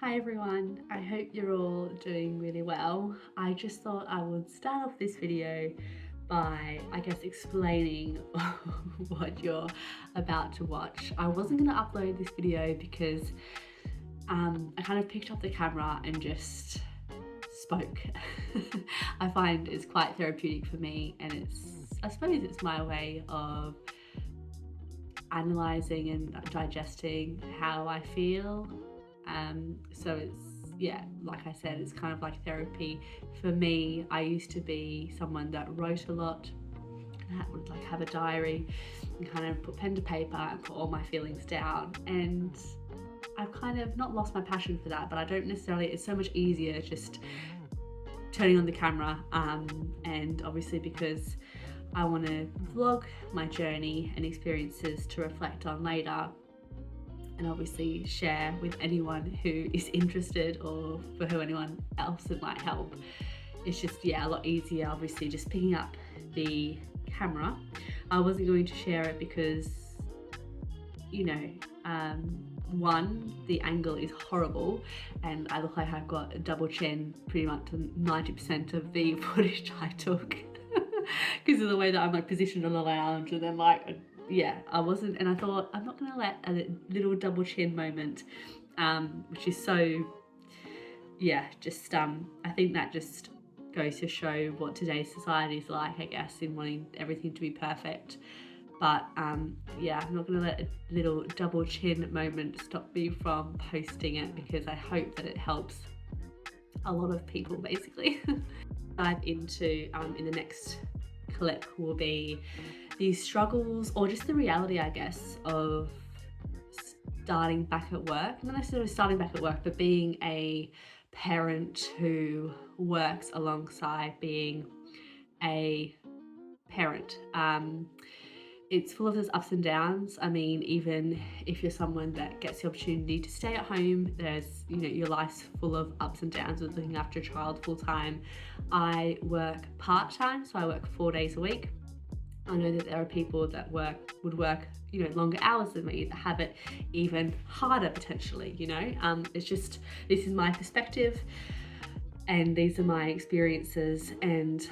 Hi everyone, I hope you're all doing really well. I just thought I would start off this video by, explaining what you're about to watch. I wasn't going to upload this video because I kind of picked up the camera and just spoke. I find it's quite therapeutic for me, and I suppose it's my way of analysing and digesting how I feel. So like I said, it's kind of like therapy for me. I used to be someone that wrote a lot, and I would have a diary and kind of put pen to paper and put all my feelings down. And I've kind of not lost my passion for that, but I don't necessarily, it's so much easier just turning on the camera, and obviously because I want to vlog my journey and experiences to reflect on later, and obviously share with anyone who is interested, or for who anyone else it might help. It's just a lot easier obviously just picking up the camera. I wasn't going to share it because one, the angle is horrible and I look like I've got a double chin pretty much 90% of the footage I took because of the way that I'm positioned on the lounge, and then I wasn't, and I thought I'm not going to let a little double chin moment, which is so, I think that just goes to show what today's society is like, I guess, in wanting everything to be perfect. But I'm not going to let a little double chin moment stop me from posting it, because I hope that it helps a lot of people, basically. Dive into in the next clip will be these struggles, or just the reality, I guess, of starting back at work. Not necessarily starting back at work, but being a parent who works alongside being a parent. It's full of those ups and downs. I mean, even if you're someone that gets the opportunity to stay at home, there's, your life's full of ups and downs with looking after a child full time. I work part-time, so I work 4 days a week. I know that there are people that would work longer hours than me, that have it even harder potentially. It's just, this is my perspective and these are my experiences. And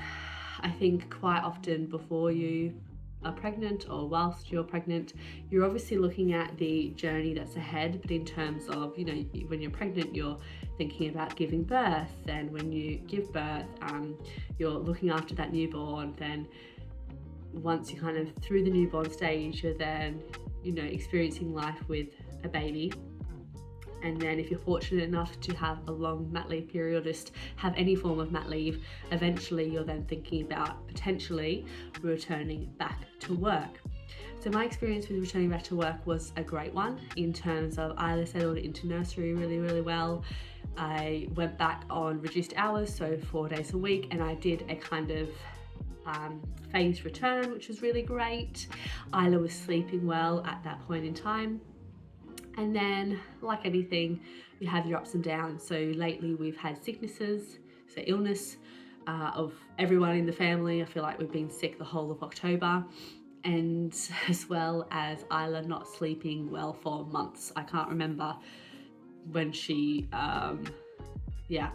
I think quite often before you are pregnant, or whilst you're pregnant, you're obviously looking at the journey that's ahead, but in terms of when you're pregnant, you're thinking about giving birth, and when you give birth, you're looking after that newborn. Then once you're kind of through the newborn stage, you're then experiencing life with a baby. And then if you're fortunate enough to have a long mat leave period, or just have any form of mat leave, eventually you're then thinking about potentially returning back to work. So my experience with returning back to work was a great one, in terms of I settled into nursery really, really well. I went back on reduced hours, so 4 days a week, and I did a kind of phased return, which was really great. Isla was sleeping well at that point in time. And then, like anything, you have your ups and downs. So lately we've had sicknesses, so illness of everyone in the family. I feel like we've been sick the whole of October, and as well as Isla not sleeping well for months. I can't remember when she,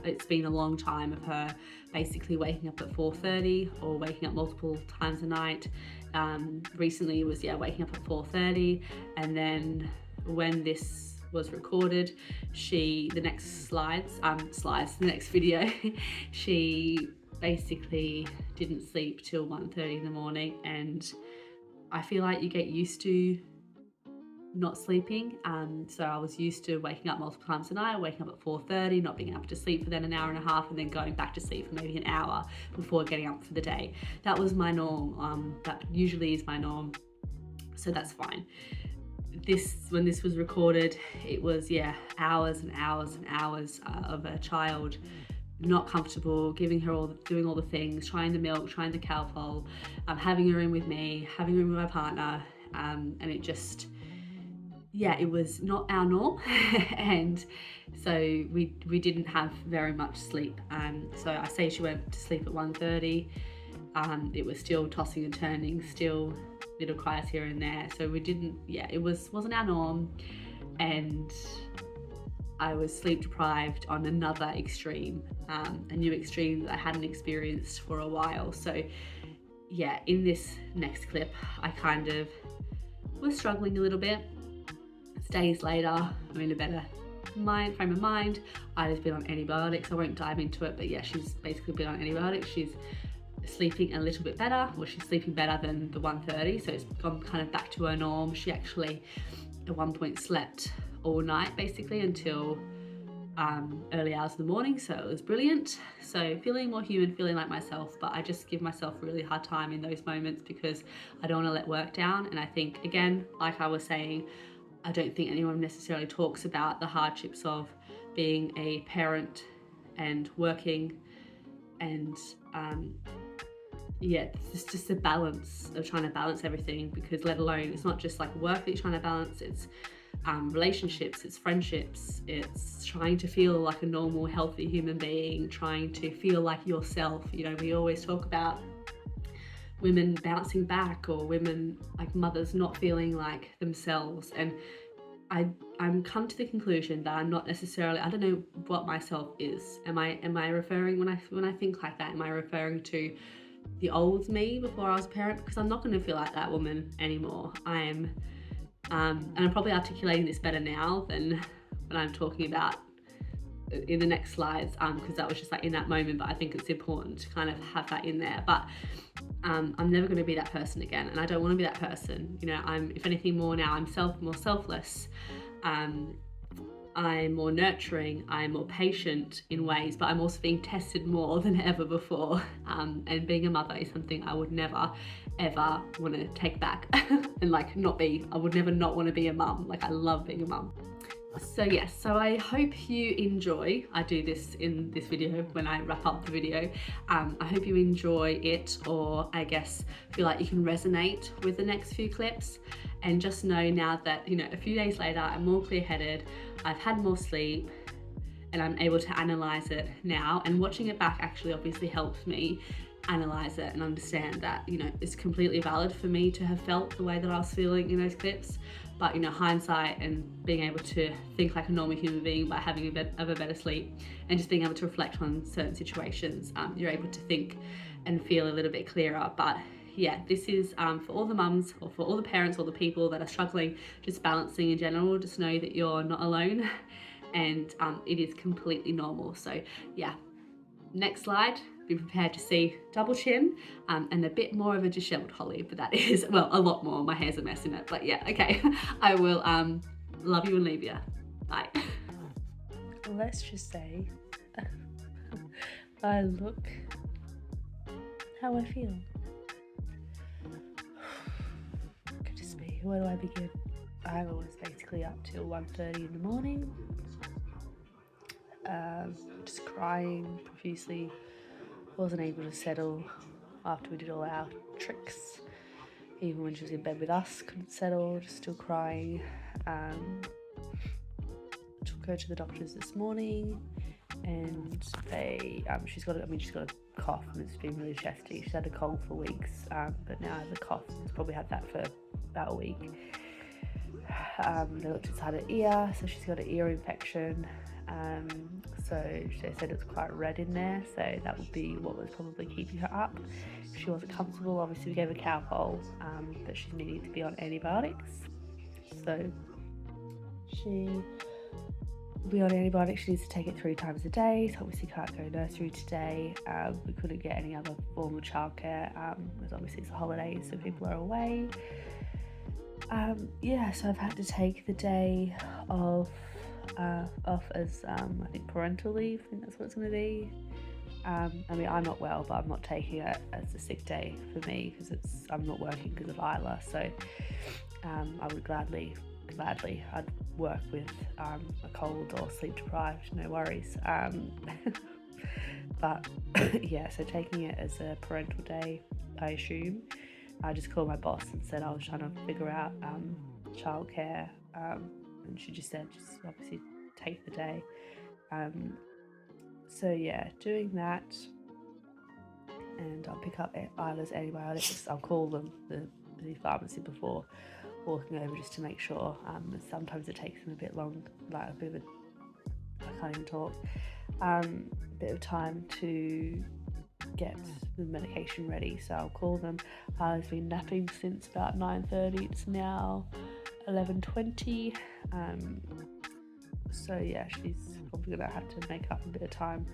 it's been a long time of her basically waking up at 4:30 or waking up multiple times a night. Recently it was waking up at 4:30, and then when this was recorded, the next video, she basically didn't sleep till 1:30 in the morning. And I feel like you get used to not sleeping. So I was used to waking up multiple times a night, waking up at 4:30, not being able to sleep for then an hour and a half, and then going back to sleep for maybe an hour before getting up for the day. That was my norm. That usually is my norm, so that's fine. When this was recorded, it was hours and hours and hours of a child not comfortable, doing all the things, trying the milk, trying the cow pole, having a room with me, having a room with my partner, and it just, it was not our norm. And so we didn't have very much sleep. So I say she went to sleep at 1:30. It was still tossing and turning, still little cries here and there. So we didn't, it wasn't our norm. And I was sleep deprived on another extreme, a new extreme that I hadn't experienced for a while. So yeah, in this next clip, I kind of was struggling a little bit. Days later, I'm in a better frame of mind. Ida's been on antibiotics. I won't dive into it, but yeah, she's basically been on antibiotics. She's sleeping a little bit better. Well, she's sleeping better than the 1:30, so it's gone kind of back to her norm. She actually at one point slept all night basically until early hours of the morning, so it was brilliant. So feeling more human, feeling like myself, but I just give myself a really hard time in those moments because I don't want to let work down. And I think, again, like I was saying, I don't think anyone necessarily talks about the hardships of being a parent and working, and yeah, it's just a balance of trying to balance everything, because let alone, it's not just like work that you're trying to balance, it's relationships, it's friendships, it's trying to feel like a normal, healthy human being, trying to feel like yourself. You know, we always talk about women bouncing back, or women, like mothers, not feeling like themselves. And I'm come to the conclusion that I'm not necessarily, I don't know what myself is. Am I referring, when I think like that, am I referring to the old me before I was a parent? Because I'm not going to feel like that woman anymore. And I'm probably articulating this better now than when I'm talking about in the next slides, because that was just like in that moment, but I think it's important to kind of have that in there. But I'm never going to be that person again, and I don't want to be that person. You know, I'm, if anything, more now, I'm more selfless. I'm more nurturing, I'm more patient in ways, but I'm also being tested more than ever before. And being a mother is something I would never, ever want to take back and like not be. I would never not want to be a mum. Like, I love being a mum. So yes, so I hope you enjoy. I do this in this video when I wrap up the video. I hope you enjoy it, or I guess feel like you can resonate with the next few clips. And just know now that, you know, a few days later, I'm more clear-headed, I've had more sleep, and I'm able to analyze it now. And watching it back actually obviously helps me analyze it and understand that, you know, it's completely valid for me to have felt the way that I was feeling in those clips. But, you know, hindsight and being able to think like a normal human being by having a bit of a better sleep and just being able to reflect on certain situations, you're able to think and feel a little bit clearer. But yeah, this is for all the mums, or for all the parents, or the people that are struggling just balancing in general. Just know that you're not alone, and it is completely normal. So yeah, next slide. Be prepared to see double chin and a bit more of a disheveled Holly, but that is, well, a lot more. My hair's a mess in it, but yeah, okay. I will love you and leave you. Bye. Let's just say I look how I feel. Goodness me, where do I begin? I was basically up till 1:30 in the morning, just crying profusely. Wasn't able to settle after we did all our tricks. Even when she was in bed with us, couldn't settle, just still crying. Took her to the doctors this morning, and they she's got a cough, and it's been really chesty. She's had a cold for weeks, but now has a cough. She's probably had that for about a week. They looked inside her ear, so she's got an ear infection. So they said it's quite red in there, so that would be what was probably keeping her up. If she wasn't comfortable, obviously we gave her Calpol, but she's needing to be on antibiotics. So she will be on antibiotics. She needs to take it 3 times a day, so obviously can't go nursery today. We couldn't get any other form of childcare, because obviously it's the holidays, so people are away. Yeah, so I've had to take the day off as I think parental leave. I think that's what it's going to be. I mean, I'm not well, but I'm not taking it as a sick day for me, because I'm not working because of Isla. So I would gladly I'd work with a cold or sleep deprived, no worries. But yeah, so taking it as a parental day, I assume. I just called my boss and said I was trying to figure out childcare, and she just said just obviously take the day. So yeah, doing that, and I'll pick up Isla's antibiotics. I'll call them the pharmacy before walking over, just to make sure. Sometimes it takes them a bit long, like a bit of can't even talk, bit of time to get the medication ready. So I'll call them. I've been napping since about 9:30. It's now 11:20. So yeah, she's probably gonna have to make up a bit of time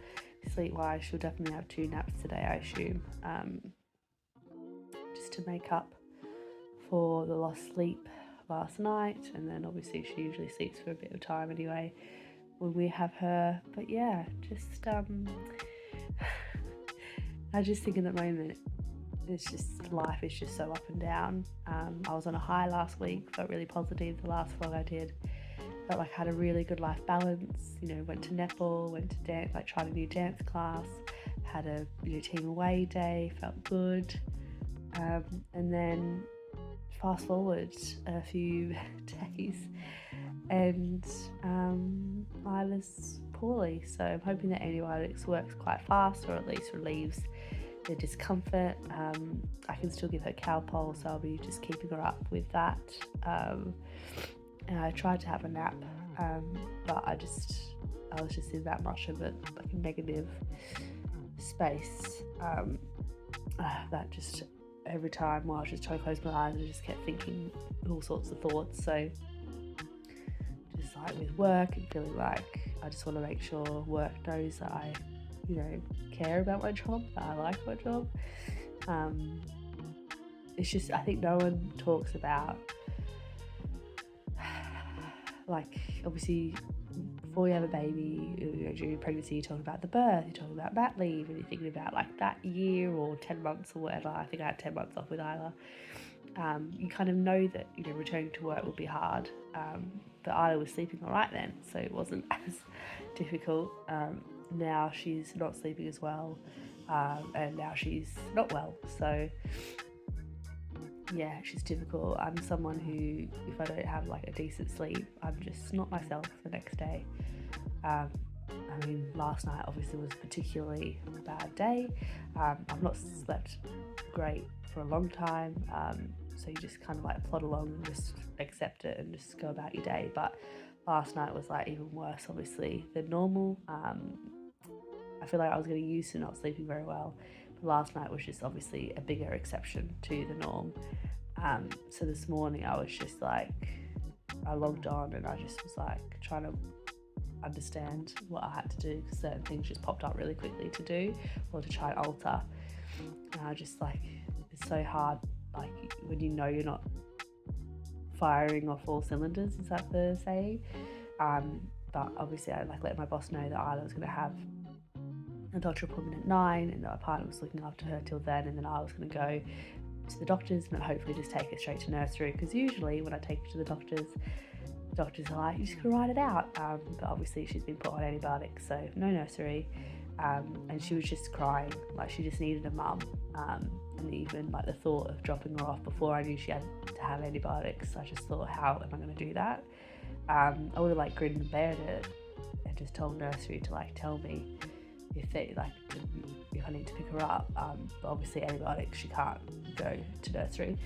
sleep wise. She'll definitely have 2 naps today, I assume, just to make up for the lost sleep last night. And then obviously she usually sleeps for a bit of time anyway when we have her. But yeah, just I just think at the moment it's just, life is just so up and down. I was on a high last week, felt really positive. The last vlog I did, felt like I had a really good life balance. You know, went to netball, went to dance, like tried a new dance class, had a team away day, felt good. And then fast forward a few days and I was poorly. So I'm hoping that antibiotics works quite fast, or at least relieves the discomfort. I can still give her Calpol, so I'll be just keeping her up with that. And I tried to have a nap, but I was just in that much of a negative space that just every time while I was just trying to close my eyes, I just kept thinking all sorts of thoughts. So just like with work and feeling like I just want to make sure work knows that I care about my job, that I like my job. It's just, I think no one talks about, like, obviously before you have a baby, during pregnancy, you're talking about the birth, you're talking about mat leave, and you're thinking about like that year or 10 months or whatever. I think I had 10 months off with Isla. You kind of know that returning to work will be hard, but Isla was sleeping all right then, so it wasn't as difficult. Now she's not sleeping as well, and now she's not well, so yeah, she's difficult. I'm someone who, if I don't have like a decent sleep, I'm just not myself the next day. I mean, last night obviously was a particularly bad day. I've not slept great for a long time, so you just kind of like plod along and just accept it and just go about your day. But last night was like even worse, obviously, than normal. I feel like I was getting used to not sleeping very well. Last night was just obviously a bigger exception to the norm. So this morning I was just like, I logged on and I just was like trying to understand what I had to do, because certain things just popped up really quickly to do or to try and alter. And I just like, it's so hard, like when you're not firing off all cylinders, is that the saying? But obviously I like let my boss know that Isla was going to have a doctor appointment at 9, and that my partner was looking after her till then, and then I was going to go to the doctors and then hopefully just take her straight to nursery, because usually when I take her to the doctors are like, you just gotta ride it out, but obviously she's been put on antibiotics, so no nursery. And she was just crying, like she just needed a mum, and even like the thought of dropping her off before I knew she had to have antibiotics, I just thought, how am I going to do that? I would have like grinned and bared it and just told nursery to like tell me if I need to pick her up, but obviously antibiotics, she can't go to nursery.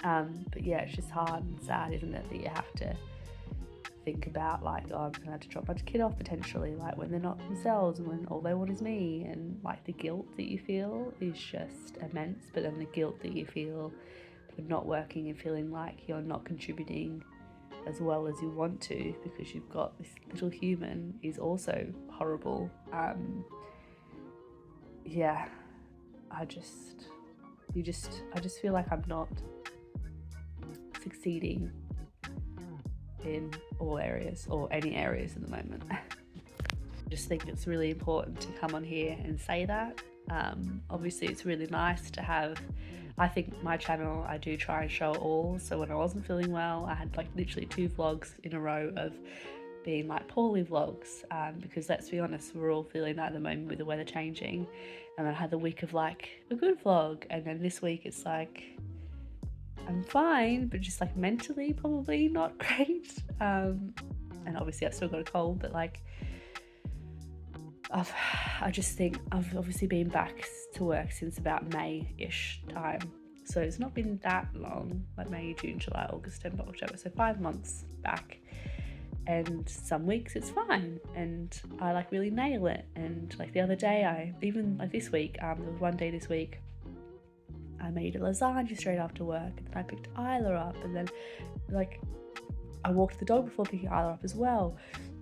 But yeah, it's just hard and sad, isn't it, that you have to think about like, oh, I'm gonna have to drop my kid off potentially, like when they're not themselves and when all they want is me, and like the guilt that you feel is just immense. But then the guilt that you feel for not working and feeling like you're not contributing as well as you want to because you've got this little human is also horrible. Yeah, I just feel like I'm not succeeding in all areas or any areas at the moment. I just think it's really important to come on here and say that. Obviously it's really nice to have, I think my channel, I do try and show it all. So when I wasn't feeling well, I had like literally 2 vlogs in a row of being like poorly vlogs, because let's be honest, we're all feeling that at the moment with the weather changing. And then I had the week of like a good vlog, and then this week it's like I'm fine, but just like mentally probably not great. And obviously I've still got a cold, but like I just think I've obviously been back to work since about May-ish time, So it's not been that long, like May, June, July, August, September, October, so 5 months back. And some weeks it's fine and I like really nail it. And like the other day, this week, there was one day this week I made a lasagna straight after work, and then I picked Isla up, and then like I walked the dog before picking Isla up as well.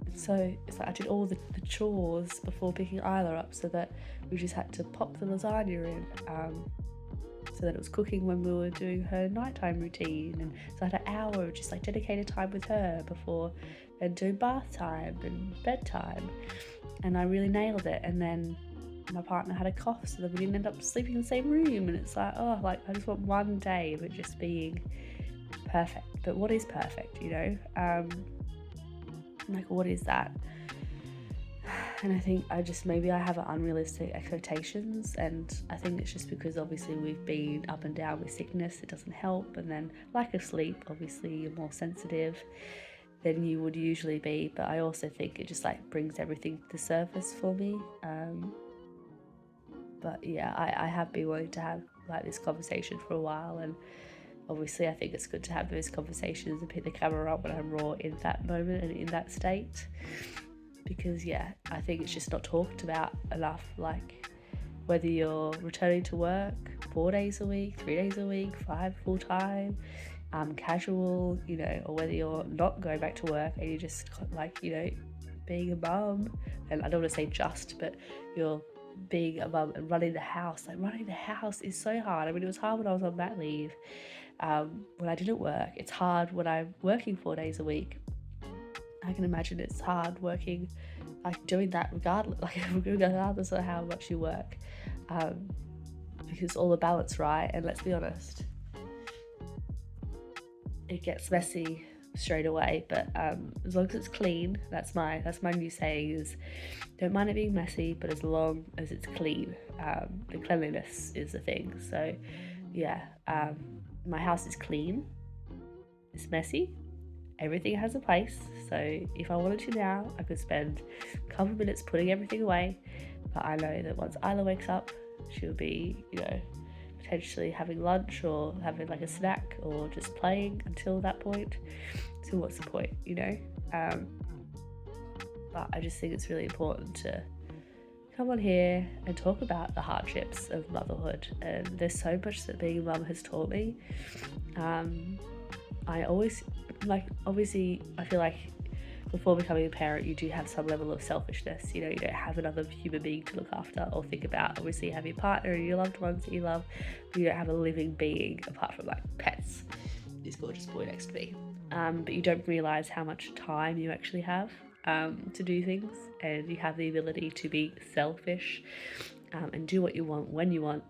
And so it's like I did all the chores before picking Isla up, so that we just had to pop the lasagna in, so that it was cooking when we were doing her nighttime routine. And so I had an hour of just like dedicated time with her before, and doing bath time and bedtime, and I really nailed it. And then my partner had a cough, so then we didn't end up sleeping in the same room, and it's like, oh, like I just want one day of it just being perfect. But what is perfect, you know? Like, what is that? And I think maybe I have unrealistic expectations, and I think it's just because obviously we've been up and down with sickness, it doesn't help, and then lack of sleep, obviously you're more sensitive than you would usually be. But I also think it just like brings everything to the surface for me. But yeah, I have been wanting to have like this conversation for a while, and obviously I think it's good to have those conversations and pick the camera up when I'm raw in that moment and in that state, because yeah, I think it's just not talked about enough. Like whether you're returning to work 4 days a week, 3 days a week, 5 full time, casual, you know, or whether you're not going back to work and you're just like, you know, being a mum. And I don't want to say just, but you're being a mum and running the house. Like running the house is so hard. I mean, it was hard when I was on mat leave, when I didn't work. It's hard when I'm working 4 days a week. I can imagine it's hard working, like doing that regardless of how much you work, because it's all the balance, right? And let's be honest, it gets messy straight away, but as long as it's clean, that's my new saying is, don't mind it being messy, but as long as it's clean. The cleanliness is the thing. So yeah, my house is clean, it's messy, everything has a place. So if I wanted to now, I could spend a couple of minutes putting everything away, but I know that once Isla wakes up, she'll be, you know, potentially having lunch or having like a snack or just playing until that point. So what's the point, you know? But I just think it's really important to come on here and talk about the hardships of motherhood. And there's so much that being a mum has taught me. I always, like, obviously I feel like before becoming a parent, you do have some level of selfishness. You know, you don't have another human being to look after or think about. Obviously, you have your partner and your loved ones that you love, but you don't have a living being apart from like pets. This gorgeous boy next to me. But you don't realise how much time you actually have to do things, and you have the ability to be selfish and do what you want when you want.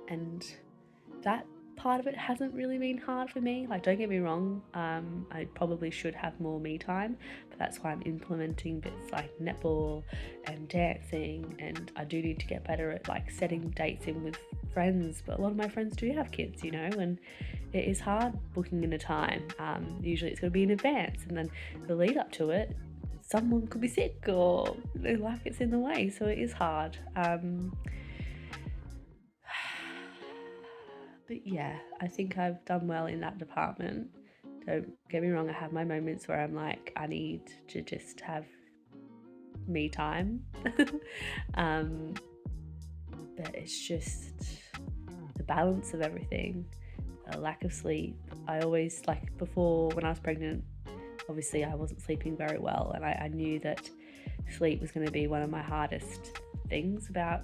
And that part of it hasn't really been hard for me. Like, don't get me wrong, I probably should have more me time, but that's why I'm implementing bits like netball and dancing, and I do need to get better at like setting dates in with friends. But a lot of my friends do have kids, you know, and it is hard booking in a time. Usually it's going to be in advance, and then the lead up to it, someone could be sick or life gets in the way, so it is hard. But yeah, I think I've done well in that department. Don't get me wrong, I have my moments where I'm like, I need to just have me time. But it's just the balance of everything, a lack of sleep. I always, like before when I was pregnant, obviously I wasn't sleeping very well, and I knew that sleep was going to be one of my hardest things about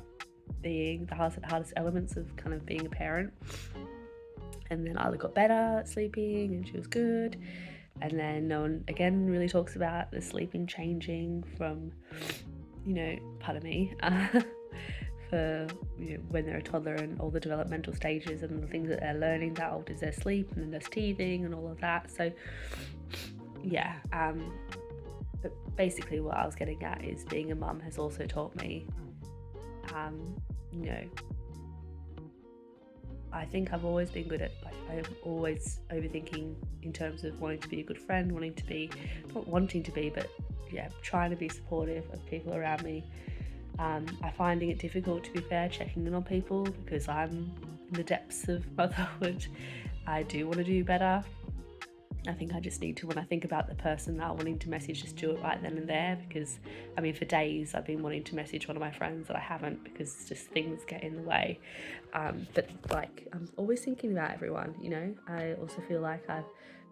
being the hardest elements of kind of being a parent. And then Isla got better at sleeping and she was good, and then no one again really talks about the sleeping changing from, you know, pardon me, for, you know, when they're a toddler and all the developmental stages and the things that they're learning, that alters their sleep, and then there's teething and all of that. So yeah, but basically what I was getting at is being a mum has also taught me, you know, I think I've always been good at, like, I'm always overthinking in terms of wanting to be a good friend, not wanting to be, but yeah, trying to be supportive of people around me. I finding it difficult, to be fair, checking in on people, because I'm in the depths of motherhood. I do want to do better. I think I just need to, when I think about the person that I'm wanting to message, just do it right then and there, because I mean, for days I've been wanting to message one of my friends that I haven't, because just things get in the way. But like, I'm always thinking about everyone, you know. I also feel like I've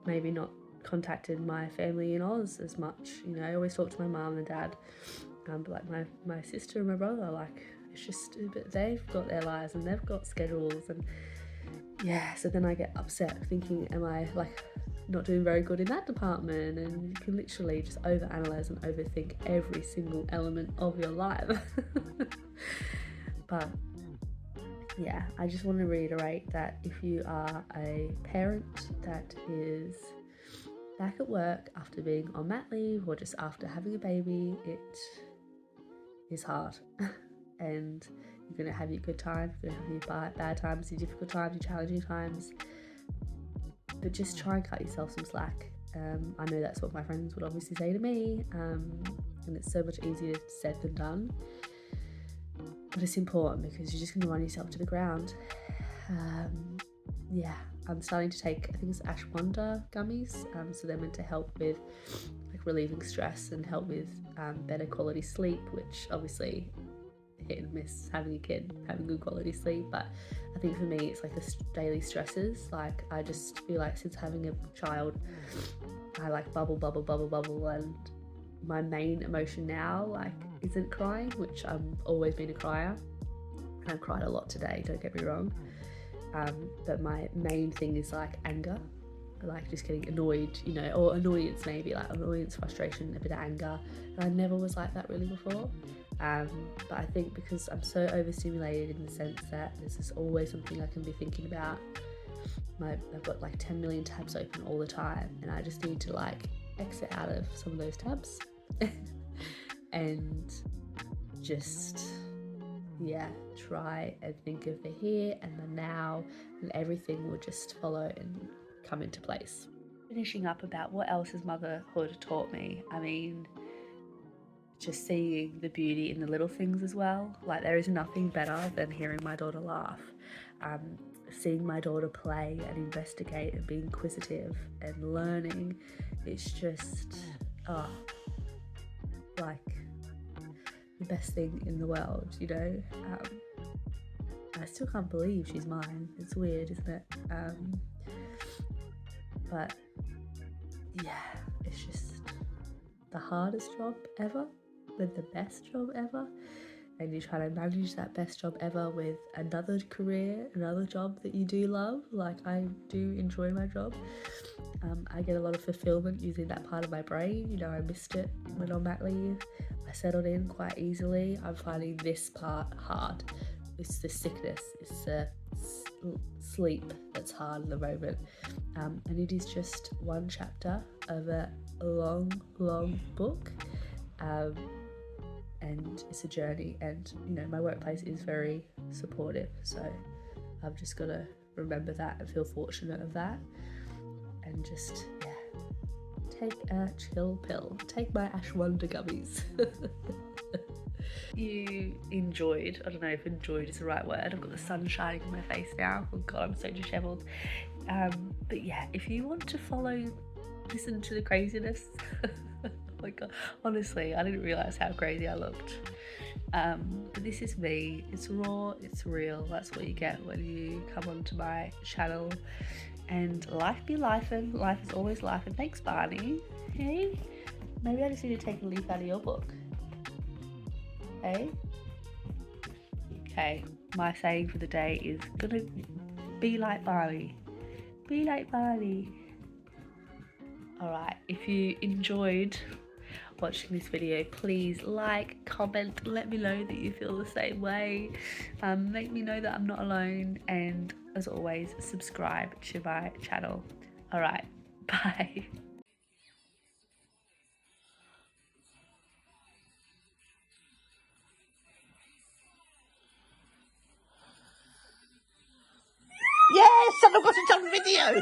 maybe not contacted my family in Oz as much, you know. I always talk to my mum and dad, but like my sister and my brother, like, it's just, but they've got their lives and they've got schedules, and yeah, so then I get upset thinking, am I like not doing very good in that department? And you can literally just overanalyze and overthink every single element of your life. But yeah, I just want to reiterate that if you are a parent that is back at work after being on mat leave or just after having a baby, it is hard. And you're going to have your good times, you're going to have your bad times, your difficult times, your challenging times. But just try and cut yourself some slack. I know that's what my friends would obviously say to me, and it's so much easier said than done. But it's important, because you're just going to run yourself to the ground. Yeah, I'm starting to take, I think it's ashwagandha gummies. So they're meant to help with like relieving stress and help with better quality sleep, which obviously hit and miss having a kid, having good quality sleep. But I think for me it's like the daily stresses. Like, I just feel like since having a child, I like bubble, and my main emotion now like isn't crying, which I've always been a crier, and I've cried a lot today, don't get me wrong, but my main thing is like anger, like just getting annoyed, you know, or annoyance, maybe like annoyance, frustration, a bit of anger. And I never was like that really before. But I think because I'm so overstimulated in the sense that there's just always something I can be thinking about. I've got like 10 million tabs open all the time, and I just need to like exit out of some of those tabs and just, yeah, try and think of the here and the now, and everything will just follow and come into place. Finishing up about what else has motherhood taught me, I mean, just seeing the beauty in the little things as well. Like, there is nothing better than hearing my daughter laugh, seeing my daughter play and investigate and be inquisitive and learning. It's just, like the best thing in the world, you know. I still can't believe she's mine. It's weird, isn't it? But yeah, it's just the hardest job ever, but the best job ever. And you try to manage that best job ever with another career, another job that you do love. Like, I do enjoy my job. I get a lot of fulfillment using that part of my brain. You know, I missed it when on mat leave. I settled in quite easily. I'm finding this part hard. It's the sickness, it's the sleep that's hard at the moment. And it is just one chapter of a long book. And it's a journey, and you know, my workplace is very supportive, so I've just got to remember that and feel fortunate of that, and just, yeah, take a chill pill, take my ashwagandha gummies. You enjoyed, I don't know if enjoyed is the right word, I've got the sun shining on my face now, oh god, I'm so dishevelled. But yeah, if you want to listen to the craziness, oh my god, honestly, I didn't realise how crazy I looked. But this is me. It's raw, it's real. That's what you get when you come onto my channel. And life be lifing. Life is always life. And thanks, Barney. Hey, maybe I just need to take a leaf out of your book. Hey? Okay, my saying for the day is gonna be like Barney. Be like Barney. Alright, if you enjoyed watching this video, please like, comment, let me know that you feel the same way. Make me know that I'm not alone, and as always, subscribe to my channel. Alright, bye. Yes, and I've got it on video.